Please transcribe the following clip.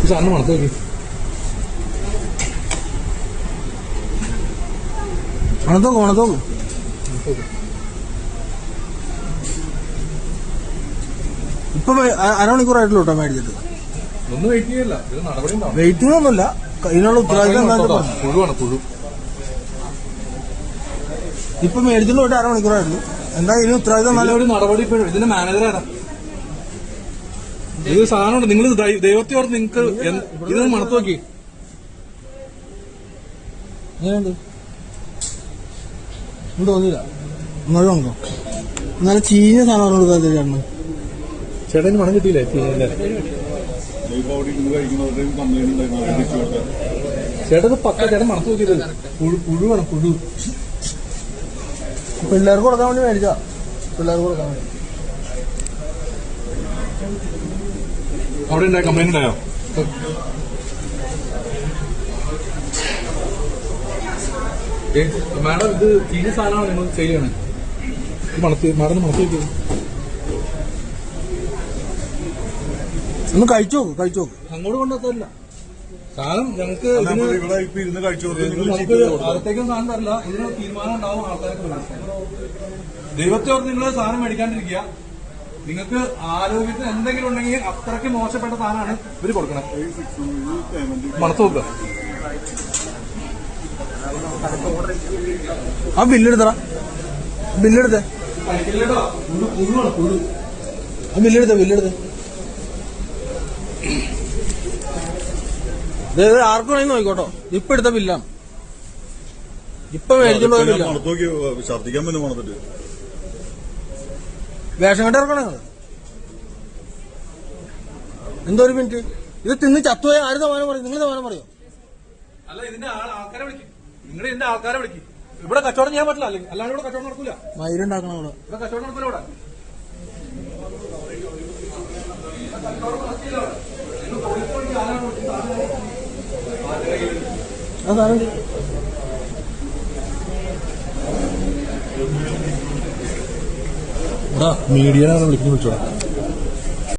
സാറിന് മണത്ത് നോക്കി. മണത്തോക്ക് ഇപ്പൊ അരമണിക്കൂറായിട്ടുള്ളൂ കേട്ടോ മേടിച്ചിട്ട്. ഒന്നും വെയിറ്റ് ചെയ്യല്ല, ഇത് നടപടി വെയിറ്റിംഗ് ഒന്നുമില്ല. ഇതിനുള്ള ഉത്തരവാദിത്തം പുഴുവാണ് പുഴു. ഇപ്പൊ മേടിച്ചിട്ട് പോയിട്ട് അരമണിക്കൂറായിട്ടുള്ളൂ. എന്താ ഇതിന് ഉത്തരവാദിത്തം? നല്ലൊരു നടപടി. ഇതിന്റെ മാനേജർ ആരാ? ഇത് സാധനമുണ്ട്. നിങ്ങൾ ദൈവത്തെ ഓർത്ത് നിങ്ങൾക്ക് ഇതൊന്ന് മണത്ത് നോക്കി. തോന്നില്ല ഇങ്ങോട്ട് നോക്കോ. എന്നാലും ചീഞ്ഞ സാധനം കൊടുക്കാത്ത ചേട്ടന്. ചേട്ടന് മണം കിട്ടിയില്ലേ? ചേട്ടത് പക്ക. ചേട്ടൻ മണത്ത് നോക്കിയത് പുഴുവാണ്, പുഴു. പിള്ളേർക്ക് കൊടുക്കാൻ വേണ്ടി മേടിച്ചാ. പിള്ളേർക്ക് കൊടുക്കാൻ വേണ്ടി. അവിടെ ഉണ്ടായ കംപ്ലൈന്റ് ഉണ്ടായോ? മാഡം ഇത് ചീഞ്ഞ സാധനമാണ് നിങ്ങൾ സെയിൽ ചെയ്യണേ. മാഡം മണത്ത് നോക്കിയത് ഒന്ന് കഴിച്ചു നോക്ക്. അങ്ങോട്ട് കൊണ്ടുവന്നില്ല സാധനം. ഞങ്ങൾക്ക് അകത്തേക്കും സാധനം തരില്ല. ഇതിന് തീരുമാനം ഉണ്ടാവും ആൾക്കാർക്ക്. ദൈവത്തെ ഓർത്ത് നിങ്ങൾ സാധനം മേടിക്കാണ്ടിരിക്കുക. നിങ്ങൾക്ക് ആരോഗ്യത്തിന് എന്തെങ്കിലും ഉണ്ടെങ്കിൽ അത്രയ്ക്ക് മോശപ്പെട്ട സാധനമാണ് ഇവര് കൊടുക്കണം. മണത്ത് നോക്കുക. ആ ബില്ലെടുത്തറ. ബില്ലെടുത്തേ. ആ ബില്ലെടുത്തേ. ആർക്കും വേണമെങ്കിൽ നോക്കിക്കോട്ടോ. ഇപ്പൊ എടുത്ത ബില്ലാണ്. ഇപ്പൊ മേടിച്ചോണ്ട് ഛർദിക്കാൻ പറ്റും മണത്തിട്ട്. വേഷം കെട്ടി ഇറക്കണം നിങ്ങൾ. എന്തോ ഒരു മിനിറ്റ്. ഇത് തിന്ന് ചത്തുപോയ ആര് സമാനം പറയും? നിങ്ങൾ സമാനം പറയോ? അല്ല, ഇതിന്റെ ആൾക്കാരെ വിളിക്കും. നിങ്ങൾ ഇതിന്റെ ആൾക്കാരെ വിളിക്കും. ഇവിടെ കച്ചവടം ചെയ്യാൻ പറ്റില്ല. അല്ലാണ്ട് ഇവിടെ കച്ചവടം നടക്കൂല. മയിലുണ്ടാക്കണം ഇവിടെ കച്ചവടം നടക്കൂല. ഇവിടെ മീഡിയനെ വിളിക്കുന്നു. വിളിച്ചോളാം.